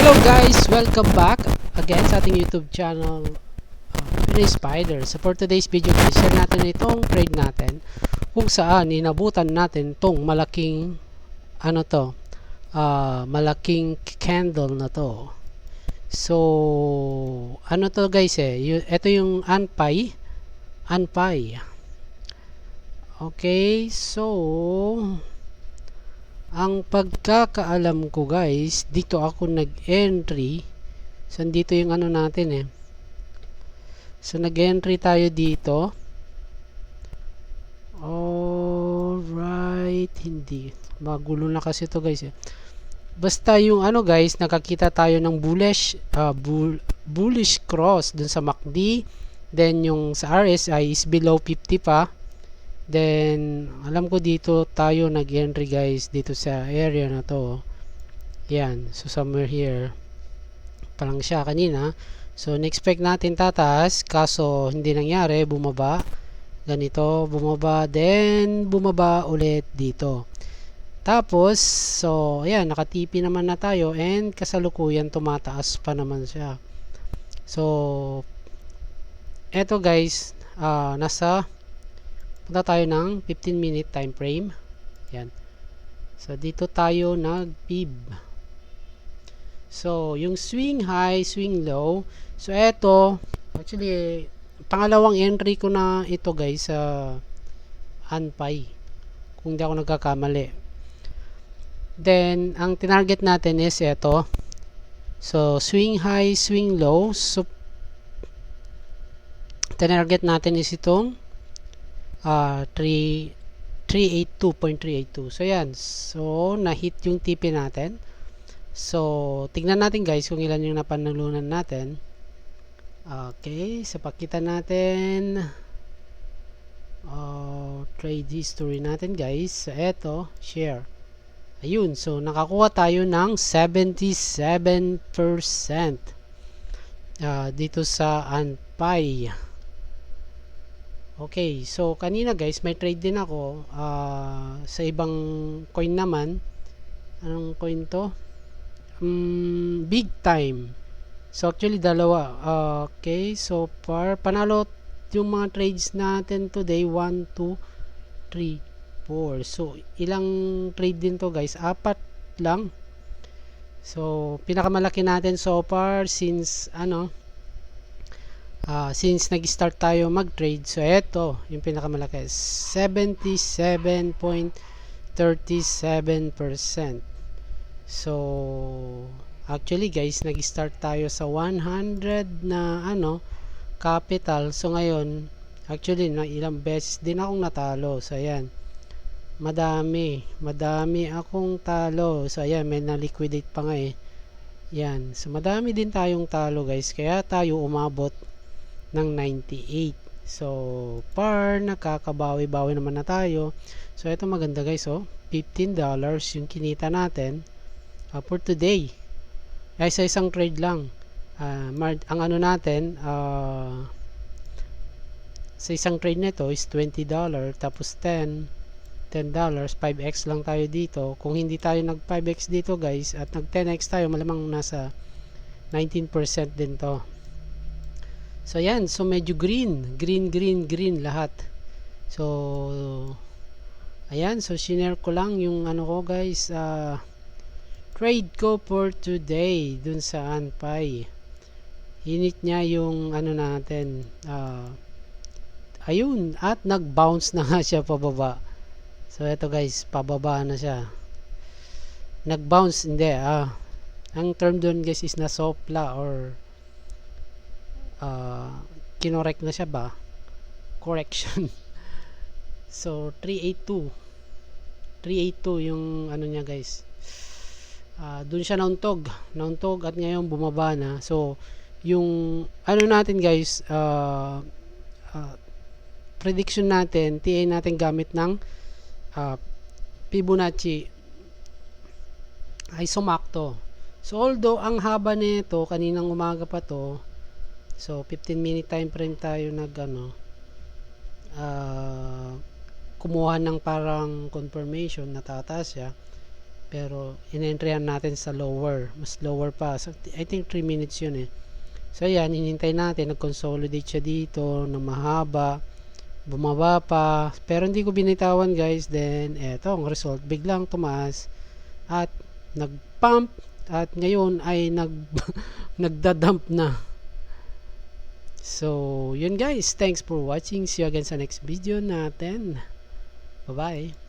Hello guys! Welcome back again sa ating YouTube channel, Pinoy Spider. So for today's video guys, share natin itong trade natin kung saan inabutan natin tong malaking malaking candle na to. So ano to guys ito yung Anpay. Okay, so ang pagkakaalam ko guys, dito ako nag-entry. So dito yung ano natin So nag-entry tayo dito. Alright, hindi. Magulo na kasi to guys Basta yung ano guys, nakakita tayo ng bullish cross dun sa MACD. Then yung sa RSI is below 50 pa. Then alam ko dito tayo nag-entry guys dito sa area na to. Yan, so somewhere here pa lang siya kanina. So na-expect natin tataas, kaso hindi nangyari, bumaba. Ganito, bumaba, then bumaba ulit dito. Tapos, so ayan, nakatipi naman na tayo and kasalukuyan tumataas pa naman siya. So eto guys, punta tayo ng 15-minute time frame. Yan. So dito tayo nag-pib. So yung swing high, swing low. So eto, actually pangalawang entry ko na ito guys sa Anpay, kung di ako nagkakamali. Then ang tinarget natin is eto. So swing high, swing low. So tinarget natin is itong 382.382. So yan. So na-hit yung TP natin. So tignan natin guys kung ilan yung napanalunan natin. Okay, so pakita natin trade history natin guys. So eto, share. Ayun, so nakakuha tayo ng 77% dito sa Anpay. Okay, so kanina guys may trade din ako sa ibang coin naman. Anong coin to? Big Time. So actually dalawa. Okay, so far panalo yung mga trades natin today, 1, 2, 3, 4. So ilang trade din to guys? 4 lang. So pinakamalaki natin so far since since nag-start tayo mag-trade. So eto yung pinakamalaki, 77.37%. So actually guys, nag-start tayo sa 100 na capital. So ngayon actually na ilang beses din akong natalo. So ayan, madami akong talo. So ayan, may na-liquidate pa nga yan. So madami din tayong talo guys, kaya tayo umabot ng 98. So par nakakabawi-bawi naman na tayo. So ito maganda guys, $15 yung kinita natin for today. Ay sa isang trade lang. Ang ano natin sa isang trade nito is $20, tapos $10, 5x lang tayo dito. Kung hindi tayo nag 5x dito guys at nag 10x tayo, malamang nasa 19% din to. So yan, so medyo green lahat. So ayan, so shinare ko lang yung ano ko guys, trade ko for today dun sa Anpay. Hinit niya yung ano natin, ayun, at nag-bounce na nga siya pababa. So eto guys, pababa na siya. Nag-bounce, hindi ang term dun guys is nasopla or kinorek na siya ba? Correction. So 382 yung ano niya guys. Doon siya nauntog at ngayon bumaba na. So yung ano natin guys, prediction natin, TA natin gamit ng Fibonacci ay sumakto. So although ang haba nito, kaninang umaga pa to, so 15-minute time frame tayo kumuha ng parang confirmation na tataas siya. Pero in-entryhan natin sa lower, mas lower pa. So, I think 3 minutes yun eh. So ayan, hinintay natin, nag-consolidate siya dito ng mahaba, bumaba pa, pero hindi ko binitawan guys. Then eto ang result, biglang tumaas at nag-pump, at ngayon ay nagda-dump na. So yun guys, thanks for watching, see you again sa next video natin. Bye bye.